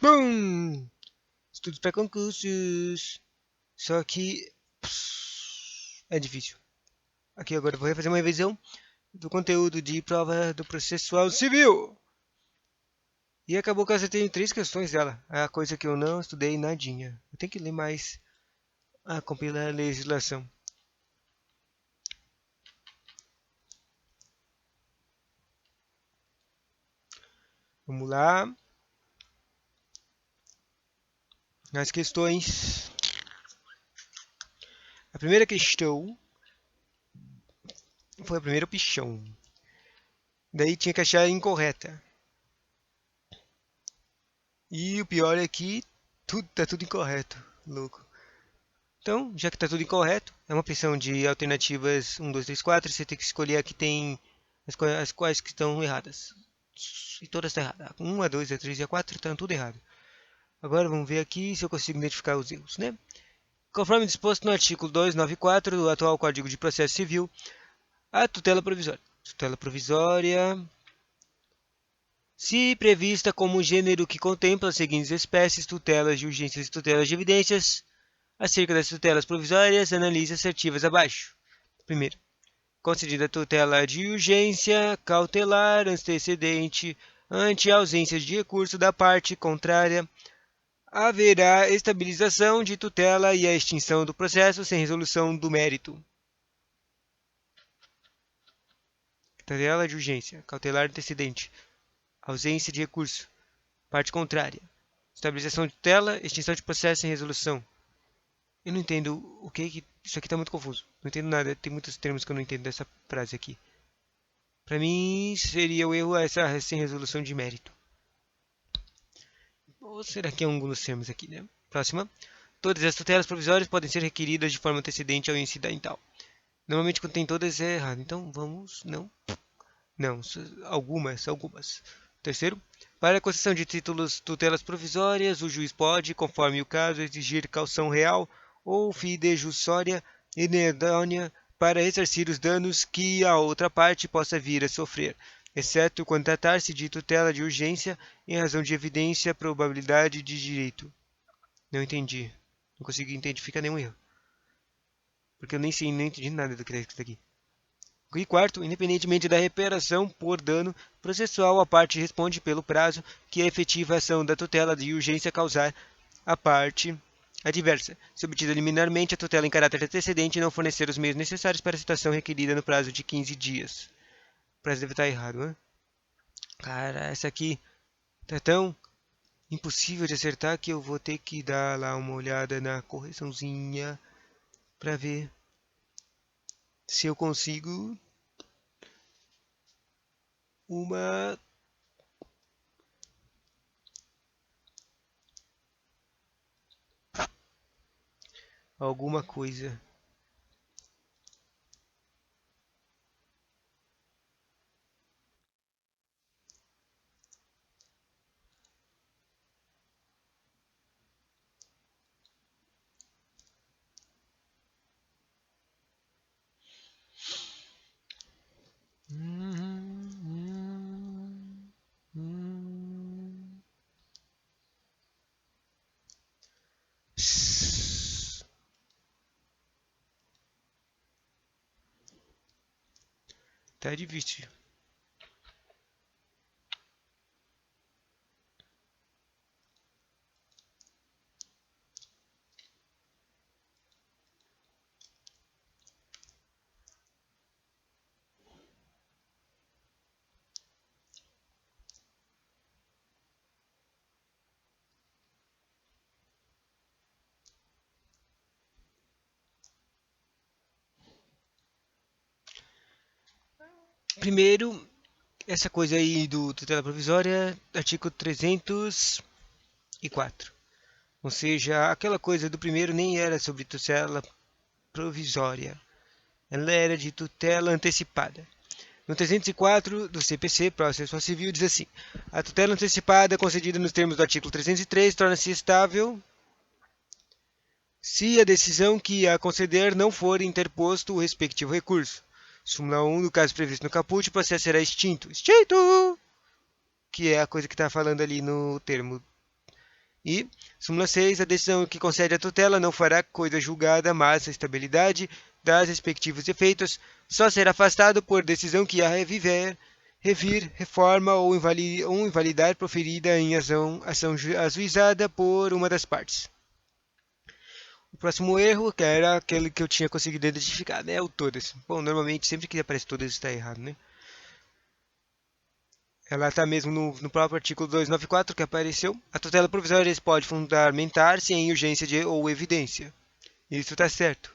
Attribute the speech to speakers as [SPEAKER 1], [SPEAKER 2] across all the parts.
[SPEAKER 1] Bum! Estudos para concursos. Só que é difícil. Aqui agora eu vou fazer uma revisão do conteúdo de prova do processual civil. E acabou que eu acertei 3 questões dela. É a coisa que eu não estudei nadinha. Eu tenho que ler mais a compilar a legislação. Vamos lá. As questões. A primeira questão foi a primeira opção. Daí tinha que achar incorreta. E o pior é que tá tudo incorreto, louco. Então, já que tá tudo incorreto, é uma opção de alternativas 1, 2, 3, 4. Você tem que escolher a que tem as quais que estão erradas. E todas estão erradas. 1, a 2, a 3 e a 4 estão tudo errado. Agora vamos ver aqui se eu consigo identificar os erros, né? Conforme disposto no artigo 294 do atual Código de Processo Civil, a tutela provisória. Tutela provisória, se prevista como gênero que contempla as seguintes espécies, tutelas de urgências e tutelas de evidências, acerca das tutelas provisórias, analise assertivas abaixo. Primeiro, concedida a tutela de urgência cautelar antecedente ante a ausência de recurso da parte contrária, haverá estabilização de tutela e a extinção do processo sem resolução do mérito. Tutela de urgência cautelar antecedente, ausência de recurso, parte contrária, estabilização de tutela, extinção de processo sem resolução. Eu não entendo o que. Isso aqui tá muito confuso. Não entendo nada. Tem muitos termos que eu não entendo dessa frase aqui. Para mim, seria o erro essa sem resolução de mérito. Ou será que é algum dos termos aqui, né? Próxima. Todas as tutelas provisórias podem ser requeridas de forma antecedente ao incidental. Normalmente, quando tem todas, é errado. Então, vamos. Não. Não. Algumas. Terceiro. Para a concessão de títulos tutelas provisórias, o juiz pode, conforme o caso, exigir caução real ou fidejussória inidônea para ressarcir os danos que a outra parte possa vir a sofrer, exceto quando tratar-se de tutela de urgência em razão de evidência probabilidade de direito. Não entendi. Não consegui identificar nenhum erro. Porque eu nem sei, nem entendi nada do que está escrito aqui. E quarto, independentemente da reparação por dano processual, a parte responde pelo prazo que a efetivação da tutela de urgência causar à parte adversa, se obtida liminarmente a tutela em caráter antecedente e não fornecer os meios necessários para a situação requerida no prazo de 15 dias. O prazo deve estar errado, né? Cara, essa aqui tá tão impossível de acertar que eu vou ter que dar lá uma olhada na correçãozinha para ver se eu consigo uma alguma coisa. Tá difícil. Primeiro, essa coisa aí do tutela provisória, artigo 304. Ou seja, aquela coisa do primeiro nem era sobre tutela provisória. Ela era de tutela antecipada. No 304 do CPC, Processo Civil, diz assim: a tutela antecipada concedida nos termos do artigo 303 torna-se estável se a decisão que a conceder não for interposto o respectivo recurso. Súmula 1, no caso previsto no caput, o processo será extinto. Extinto! Que é a coisa que está falando ali no termo E, súmula 6, a decisão que concede a tutela não fará coisa julgada, mas a estabilidade das respectivos efeitos só será afastado por decisão que a revir, reforma ou invalidar proferida em ação ajuizada por uma das partes. O próximo erro, que era aquele que eu tinha conseguido identificar, né? O todas. Bom, normalmente sempre que aparece todas está errado, né? Ela está mesmo no próprio artigo 294 que apareceu. A tutela provisória pode fundamentar-se em urgência ou evidência. Isso está certo.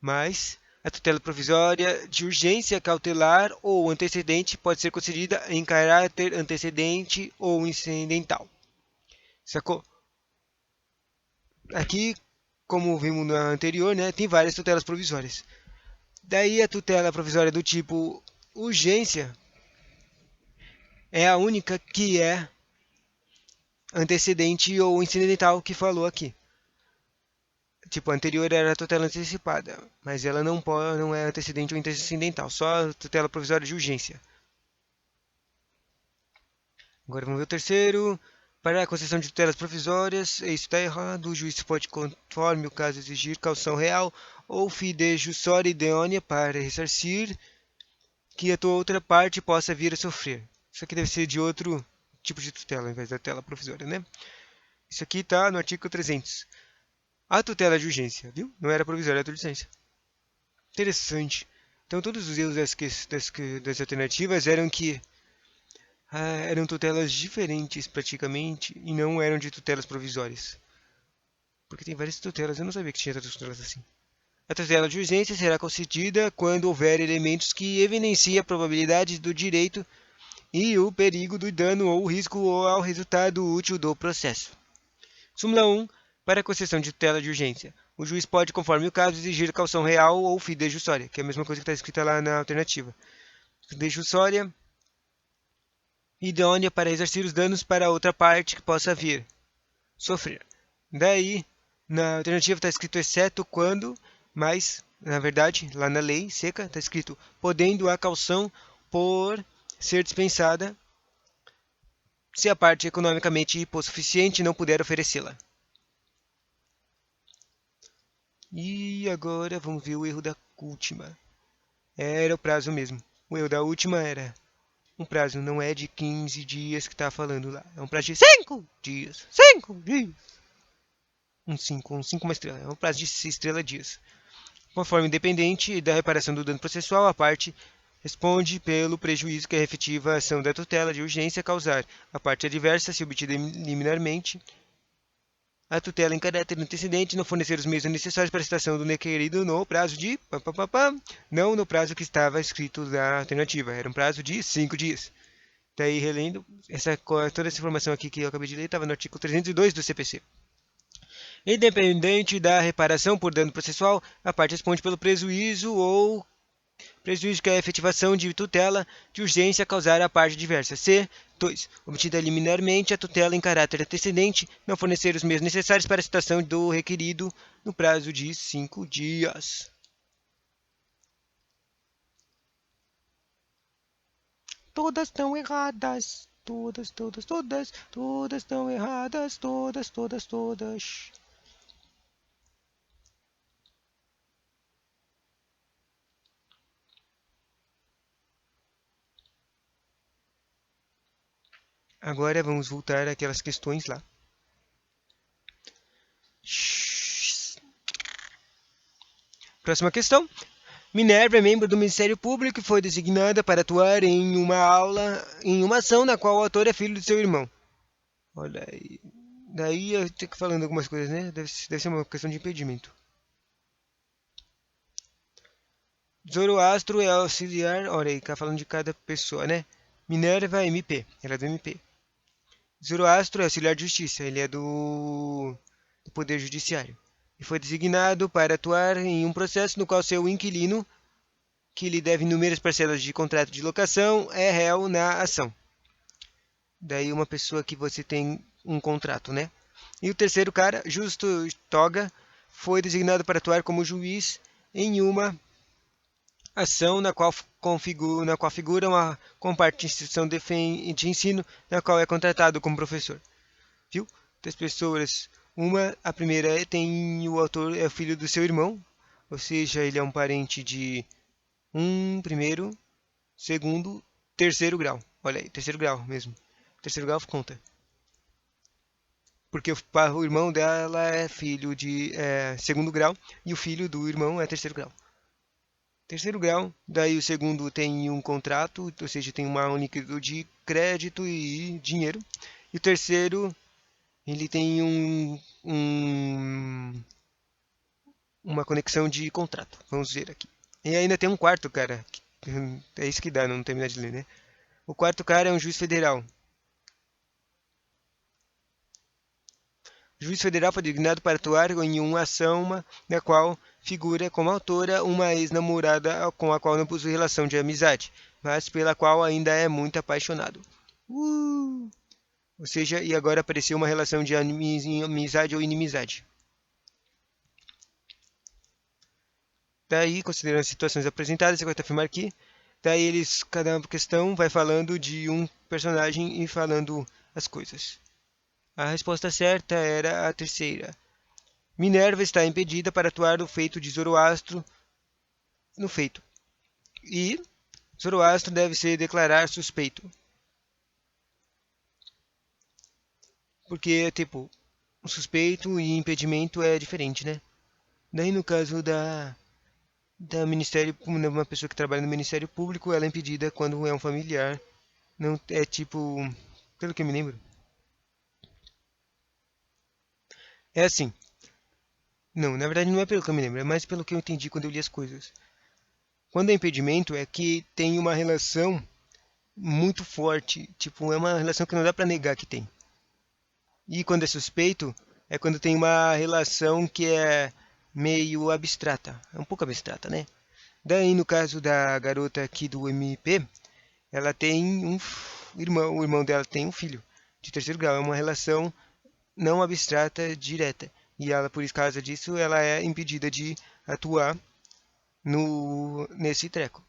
[SPEAKER 1] Mas a tutela provisória de urgência cautelar ou antecedente pode ser concedida em caráter antecedente ou incidental. Sacou? Aqui, como vimos na anterior, né, tem várias tutelas provisórias. Daí a tutela provisória do tipo urgência é a única que é antecedente ou incidental que falou aqui. Tipo, a anterior era a tutela antecipada, mas ela não é antecedente ou incidental, só a tutela provisória de urgência. Agora vamos ver o terceiro. Para a concessão de tutelas provisórias, isso está errado. O juiz pode, conforme o caso exigir, caução real ou fidejussória idônea para ressarcir que a tua outra parte possa vir a sofrer. Isso aqui deve ser de outro tipo de tutela, ao invés da tutela provisória, né? Isso aqui está no artigo 300. A tutela de urgência, viu? Não era provisória, era de urgência. Interessante. Então, todos os erros das alternativas eram que eram tutelas diferentes, praticamente, e não eram de tutelas provisórias. Porque tem várias tutelas, eu não sabia que tinha tantas tutelas assim. A tutela de urgência será concedida quando houver elementos que evidenciem a probabilidade do direito e o perigo do dano ou risco ao resultado útil do processo. Súmula 1. Para a concessão de tutela de urgência, o juiz pode, conforme o caso, exigir caução real ou fidejussória, que é a mesma coisa que está escrita lá na alternativa. Fidejussória idônea para ressarcir os danos para outra parte que possa vir sofrer. Daí, na alternativa está escrito exceto quando, mas, na verdade, lá na lei seca está escrito podendo a caução por ser dispensada se a parte economicamente hipossuficiente não puder oferecê-la. E agora vamos ver o erro da última. Era o prazo mesmo. O erro da última era um prazo, não é de 15 dias que está falando lá. É um prazo de 5 dias. 5 dias. Um 5 uma estrela. É um prazo de estrela dias. Conforme independente da reparação do dano processual, a parte responde pelo prejuízo que a efetiva ação da tutela de urgência causar. A parte adversa, se obtida liminarmente, a tutela em caráter antecedente não fornecer os meios necessários para a citação do requerido no prazo de não no prazo que estava escrito na alternativa, era um prazo de 5 dias. Daí, relendo, toda essa informação aqui que eu acabei de ler estava no artigo 302 do CPC. Independente da reparação por dano processual, a parte responde pelo prejuízo que a efetivação de tutela de urgência causar à parte adversa. C. 2. Obtida liminarmente a tutela em caráter antecedente, não fornecer os meios necessários para a citação do requerido no prazo de 5 dias. Todas estão erradas. Todas estão erradas. Todas. Agora vamos voltar àquelas questões lá. Próxima questão. Minerva é membro do Ministério Público e foi designada para atuar em uma ação na qual o autor é filho de seu irmão. Olha aí. Daí eu tenho que falando algumas coisas, né? Deve ser uma questão de impedimento. Zoroastro é auxiliar. Olha aí, tá falando de cada pessoa, né? Minerva MP. Ela é do MP. Zoroastro é auxiliar de justiça. Ele é do Poder Judiciário. E foi designado para atuar em um processo no qual seu inquilino, que lhe deve inúmeras parcelas de contrato de locação, é réu na ação. Daí uma pessoa que você tem um contrato, né? E o terceiro cara, Justo Toga, foi designado para atuar como juiz em uma ação na qual figura uma comparte instituição de ensino na qual é contratado como professor. Viu? das pessoas. A primeira tem o autor é o filho do seu irmão, ou seja, ele é um parente de primeiro, segundo, terceiro grau. Olha aí, terceiro grau mesmo. Terceiro grau conta. Porque o irmão dela é filho de segundo grau e o filho do irmão é terceiro grau. Terceiro grau, daí o segundo tem um contrato, ou seja, tem uma única de crédito e dinheiro. E o terceiro, ele tem uma conexão de contrato. Vamos ver aqui. E ainda tem um quarto, cara. É isso que dá, não terminar de ler, né? O quarto cara é um juiz federal. O juiz federal foi designado para atuar em uma ação na qual figura como autora uma ex-namorada com a qual não possui relação de amizade, mas pela qual ainda é muito apaixonado. Ou seja, e agora apareceu uma relação de amizade ou inimizade. Daí, considerando as situações apresentadas, você vai afirmar que daí cada questão vai falando de um personagem e falando as coisas. A resposta certa era a terceira. Minerva está impedida para atuar no feito de Zoroastro no feito. E Zoroastro deve se declarar suspeito. Porque, tipo, o suspeito e impedimento é diferente, né? Daí no caso da Ministério, uma pessoa que trabalha no Ministério Público, ela é impedida quando é um familiar. Não é tipo, pelo que eu me lembro. É assim. Não, na verdade não é pelo que eu me lembro, é mais pelo que eu entendi quando eu li as coisas. Quando é impedimento é que tem uma relação muito forte, tipo, é uma relação que não dá pra negar que tem. E quando é suspeito, é quando tem uma relação que é meio abstrata, é um pouco abstrata, né? Daí no caso da garota aqui do MP, ela tem um irmão, o irmão dela tem um filho de terceiro grau, é uma relação não abstrata direta. E ela, por causa disso, ela é impedida de atuar nesse treco,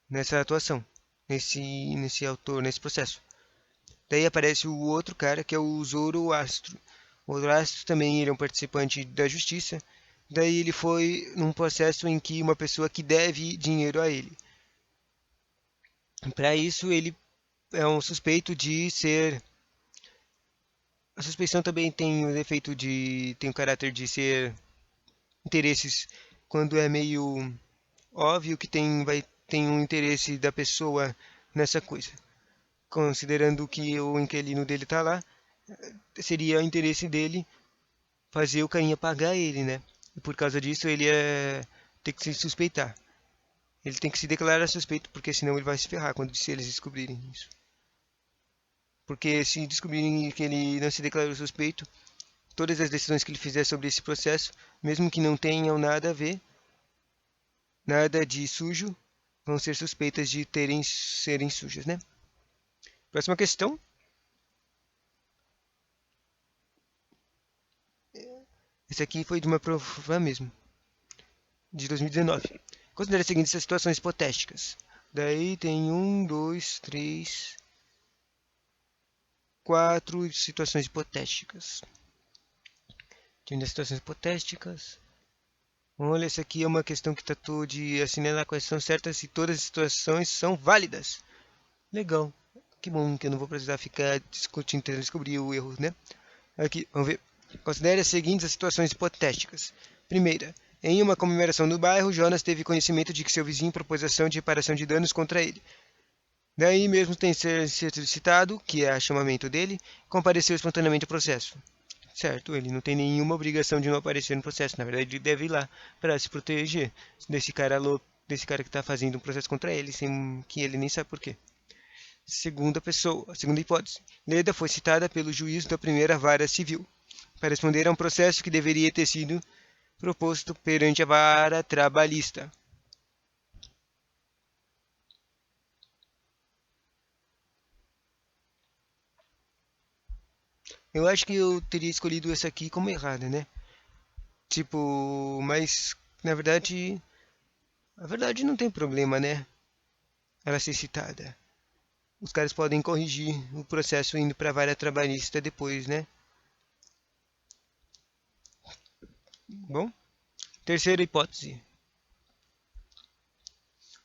[SPEAKER 1] nessa atuação, nesse autor, nesse processo. Daí aparece o outro cara que é o Zoroastro. O Zoroastro também ele é um participante da justiça. Daí ele foi num processo em que uma pessoa que deve dinheiro a ele. Para isso ele é um suspeito de ser. A suspeição também tem o efeito de tem o caráter de ser interesses quando é meio óbvio que tem um interesse da pessoa nessa coisa. Considerando que o inquilino dele está lá, seria interesse dele fazer o carinha pagar ele, né? E por causa disso ele tem que se suspeitar. Ele tem que se declarar suspeito, porque senão ele vai se ferrar se eles descobrirem isso. Porque se descobrirem que ele não se declarou suspeito, todas as decisões que ele fizer sobre esse processo, mesmo que não tenham nada a ver, nada de sujo, vão ser suspeitas de serem sujas, né? Próxima questão. Esse aqui foi de uma prova mesmo, de 2019. Considere as seguintes situações hipotéticas. Daí tem 4 situações hipotéticas. Tem as situações hipotéticas. Olha, essa aqui é uma questão que tratou de assinalar quais são certas e todas as situações são válidas. Legal. Que bom que eu não vou precisar ficar discutindo, tentando descobrir o erro, né? Aqui, vamos ver. Considere as seguintes situações hipotéticas. Primeira, em uma comemoração no bairro, Jonas teve conhecimento de que seu vizinho propôs ação de reparação de danos contra ele. Daí mesmo tem sido citado, que é o chamamento dele, compareceu espontaneamente ao processo. Certo, ele não tem nenhuma obrigação de não aparecer no processo. Na verdade, ele deve ir lá para se proteger desse cara louco, desse cara que está fazendo um processo contra ele, sem que ele nem sabe por quê. Segunda hipótese. Leda foi citada pelo juiz da primeira vara civil para responder a um processo que deveria ter sido proposto perante a vara trabalhista. Eu acho que eu teria escolhido essa aqui como errada, né? Tipo, mas na verdade, a verdade não tem problema, né? Ela ser citada. Os caras podem corrigir o processo indo para a vara trabalhista depois, né? Bom, terceira hipótese.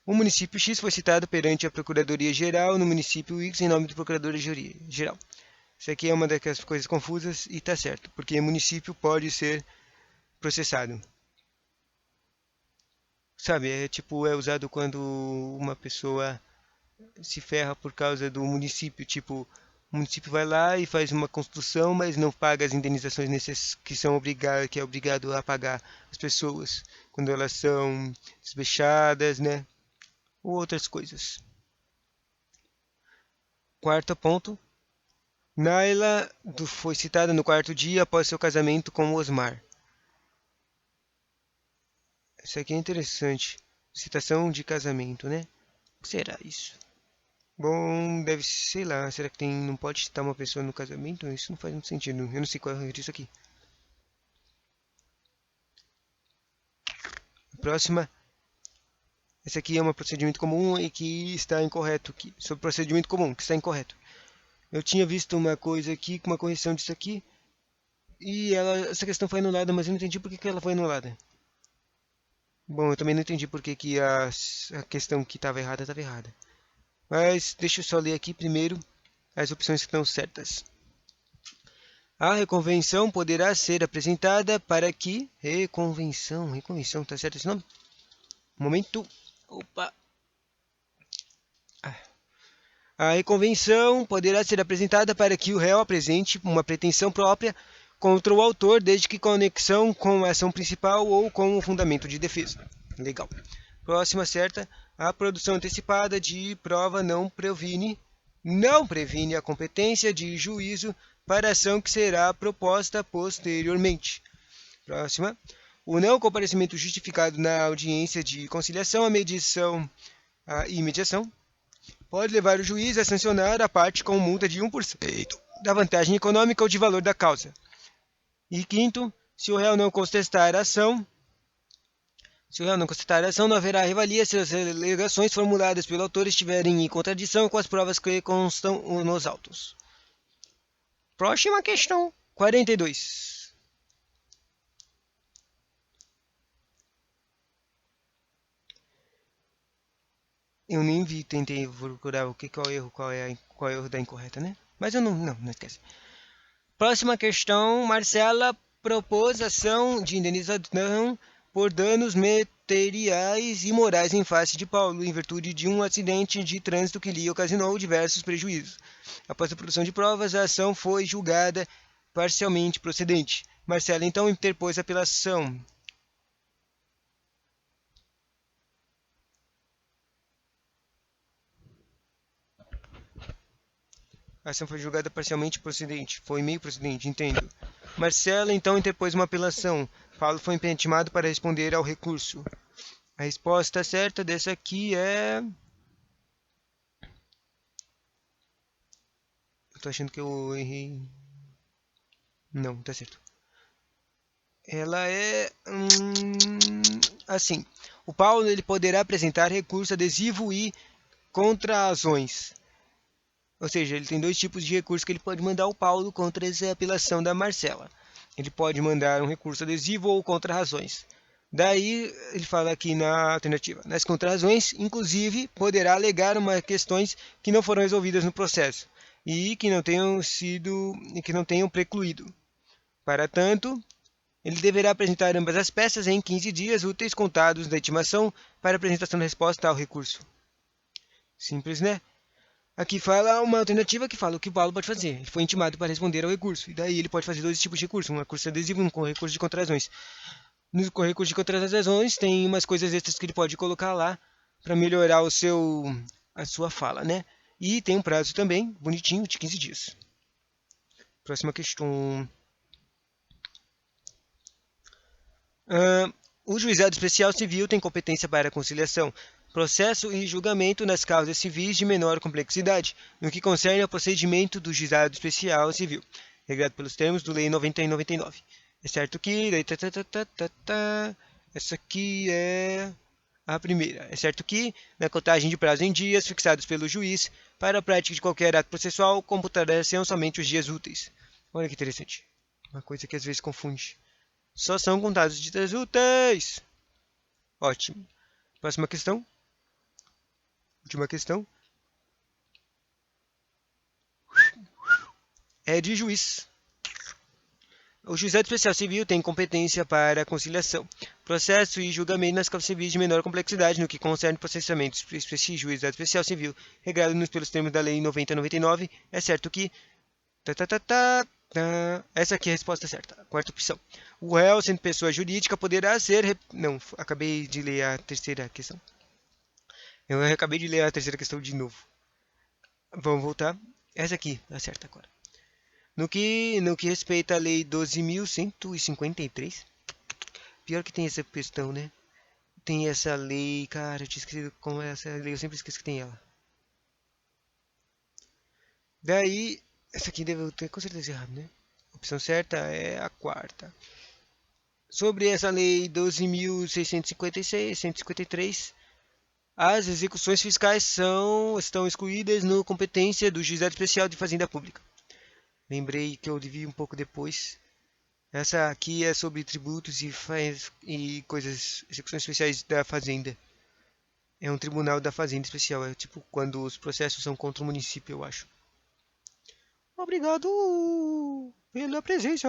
[SPEAKER 1] O município X foi citado perante a Procuradoria-Geral no município X em nome do Procurador-Geral. Isso aqui é uma daquelas coisas confusas e tá certo, porque município pode ser processado. Sabe, é tipo, é usado quando uma pessoa se ferra por causa do município, tipo, o município vai lá e faz uma construção, mas não paga as indenizações que são que é obrigado a pagar as pessoas quando elas são despejadas, né? Ou outras coisas. Quarto ponto. Naila foi citada no quarto dia após seu casamento com Osmar. Isso aqui é interessante. Citação de casamento, né? O que será isso? Bom, deve ser, sei lá, será que não pode citar uma pessoa no casamento? Isso não faz muito sentido. Eu não sei qual é disso aqui. Próxima. Esse aqui é um procedimento comum e que está incorreto aqui. Sobre procedimento comum, que está incorreto. Eu tinha visto uma coisa aqui, com uma correção disso aqui, e essa questão foi anulada, mas eu não entendi por que ela foi anulada. Bom, eu também não entendi por que a questão que estava errada estava errada. Mas deixa eu só ler aqui primeiro as opções que estão certas. A reconvenção poderá ser apresentada para que... Reconvenção, tá certo esse nome? Momento. Opa. A reconvenção poderá ser apresentada para que o réu apresente uma pretensão própria contra o autor, desde que conexão com a ação principal ou com o fundamento de defesa. Legal. Próxima certa. A produção antecipada de prova não previne a competência de juízo para a ação que será proposta posteriormente. Próxima. O não comparecimento justificado na audiência de conciliação, e mediação pode levar o juiz a sancionar a parte com multa de 1% da vantagem econômica ou de valor da causa. E quinto, se o réu não contestar a ação, não haverá revalia se as alegações formuladas pelo autor estiverem em contradição com as provas que constam nos autos. Próxima questão, 42. Eu nem vi, tentei procurar qual é o erro da incorreta, né? Mas eu não esquece. Próxima questão, Marcela propôs ação de indenização por danos materiais e morais em face de Paulo, em virtude de um acidente de trânsito que lhe ocasionou diversos prejuízos. Após a produção de provas, a ação foi julgada parcialmente procedente. Marcela então interpôs apelação. A ação foi julgada parcialmente procedente. Foi meio procedente, entendo. Marcela então interpôs uma apelação. Paulo foi intimado para responder ao recurso. A resposta certa dessa aqui é... Eu tô achando que eu errei. Não, tá certo. Ela é... assim. O Paulo ele poderá apresentar recurso adesivo e contrarrazões. Ou seja, ele tem dois tipos de recurso que ele pode mandar ao Paulo contra essa apelação da Marcela. Ele pode mandar um recurso adesivo ou contrarrazões. Daí, ele fala aqui na alternativa. Nas contrarrazões, inclusive, poderá alegar questões que não foram resolvidas no processo e que não tenham precluído. Para tanto, ele deverá apresentar ambas as peças em 15 dias úteis contados da intimação para apresentação da resposta ao recurso. Simples, né? Aqui fala uma alternativa que fala o que o Paulo pode fazer. Ele foi intimado para responder ao recurso. E daí ele pode fazer dois tipos de recurso. Um recurso adesivo e um recurso de contrarrazões. No recurso de contrarrazões tem umas coisas extras que ele pode colocar lá para melhorar a sua fala, né? E tem um prazo também, bonitinho, de 15 dias. Próxima questão. O juizado especial civil tem competência para a conciliação, processo e julgamento nas causas civis de menor complexidade, no que concerne ao procedimento do juizado especial civil, regrado pelos termos do Lei 90 e 99. É certo que... Essa aqui é a primeira. É certo que, na contagem de prazo em dias fixados pelo juiz, para a prática de qualquer ato processual, computarão somente os dias úteis. Olha que interessante. Uma coisa que às vezes confunde. Só são contados dias úteis. Ótimo. Próxima questão. Última questão. É de juiz. O juizado especial civil tem competência para conciliação, processo e julgamento nas causas civis de menor complexidade no que concerne processamento. Juizado especial civil, regrado pelos termos da Lei 90/99, é certo que... Essa aqui é a resposta certa. Quarta opção. O réu, sendo pessoa jurídica, poderá ser... Não, acabei de ler a terceira questão. Eu acabei de ler a terceira questão de novo. Vamos voltar. Essa aqui é certa agora. No que respeita à Lei 12.153, pior que tem essa questão, né? Tem essa lei, cara, eu tinha esquecido como é essa lei, eu sempre esqueço que tem ela. Daí, essa aqui deve ter com certeza errado, né? A opção certa é a quarta. Sobre essa lei 12.653, as execuções fiscais estão excluídas no competência do Juizado Especial de Fazenda Pública. Lembrei que eu devia um pouco depois. Essa aqui é sobre tributos e coisas, execuções especiais da Fazenda. É um tribunal da Fazenda especial. É tipo quando os processos são contra o município, eu acho. Obrigado pela presença.